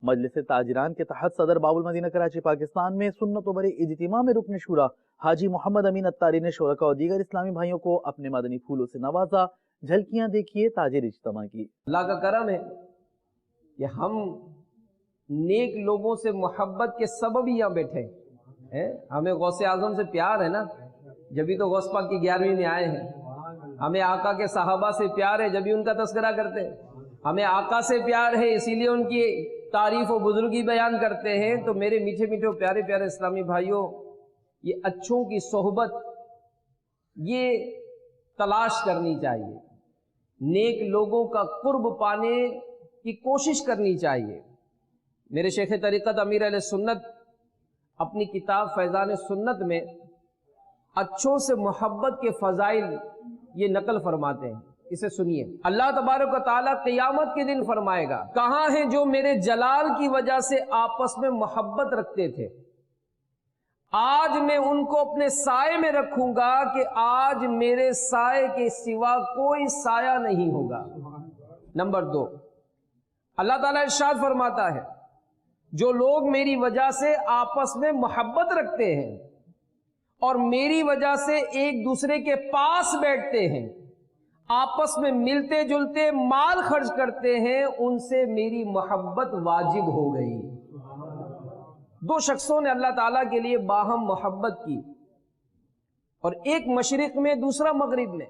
मजलिस ताजिरान के तहत सदर बाबुल मदीना कराची पाकिस्तान में सुन्नत बड़े इज्तिमा में रुकन शुरा हाजी मोहम्मद अमीन अत्तारी ने शोरका और दीगर इस्लामी भाइयों को अपने मदनी फूलों से नवाजा। झलकियां देखिए ताजिर इज्तिमा की। अल्लाह का करम है कि हम नेक लोगों से मोहब्बत के सबब ही यहाँ बैठे हैं। हमें गौसे आजम से प्यार है ना, जब तो गौस पाक की 11वीं में आए हैं। हमें आका के सहाबा से प्यार है, जब भी उनका तस्करा करते हैं। हमें आका से प्यार है, इसीलिए उनकी तारीफ और बुजुर्गी बयान करते हैं। तो मेरे मीठे मीठे प्यारे प्यारे इस्लामी भाइयों, ये अच्छों की सोहबत ये तलाश करनी चाहिए, नेक लोगों का कुर्ब पाने की कोशिश करनी चाहिए। मेरे शेख तरीक़त अमीर अहले सुन्नत अपनी किताब फैज़ान सुन्नत में अच्छों से मोहब्बत के फ़ज़ाइल ये नकल फरमाते हैं। इसे सुनिए। अल्लाह तबारक व तआला क़यामत के दिन फरमाएगा, कहाँ हैं जो मेरे जलाल की वजह से आपस में मोहब्बत रखते थे, आज मैं उनको अपने साए में रखूंगा कि आज मेरे साए के सिवा कोई साया नहीं होगा। नंबर 2, अल्लाह ताला इरशाद फरमाता है, जो लोग मेरी वजह से आपस में मोहब्बत रखते हैं और मेरी वजह से एक दूसरे के पास बैठते हैं, आपस में मिलते जुलते माल खर्च करते हैं, उनसे मेरी मोहब्बत वाजिब हो गई। 2 शख्सों ने अल्लाह ताला के लिए बाहम मोहब्बत की, और एक मशरिक में दूसरा मगरिब में।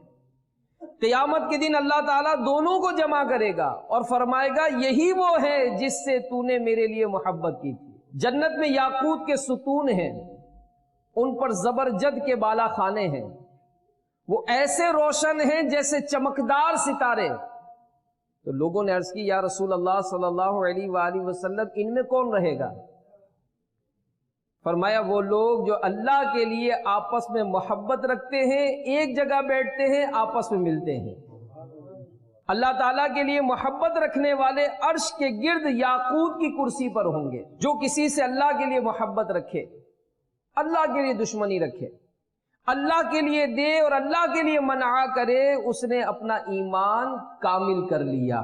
क़यामत के दिन अल्लाह ताला दोनों को जमा करेगा और फरमाएगा, यही वो है जिससे तूने मेरे लिए मोहब्बत की थी। जन्नत में याकूत के सुतून हैं, उन पर जबरजद के बाला खाने हैं, वो ऐसे रोशन हैं जैसे चमकदार सितारे। तो लोगों ने अर्ज की, या रसूल अल्लाह सल्लल्लाहु अलैहि वसल्लम, इनमें कौन रहेगा? फरमाया, वो लोग जो अल्लाह के लिए आपस में मोहब्बत रखते हैं, एक जगह बैठते हैं, आपस में मिलते हैं। अल्लाह ताला के लिए मोहब्बत रखने वाले अर्श के गिर्द याकूत की कुर्सी पर होंगे। जो किसी से अल्लाह के लिए मोहब्बत रखे, अल्लाह के लिए दुश्मनी रखे, अल्लाह के लिए दे और अल्लाह के लिए मना करे, उसने अपना ईमान कामिल कर लिया।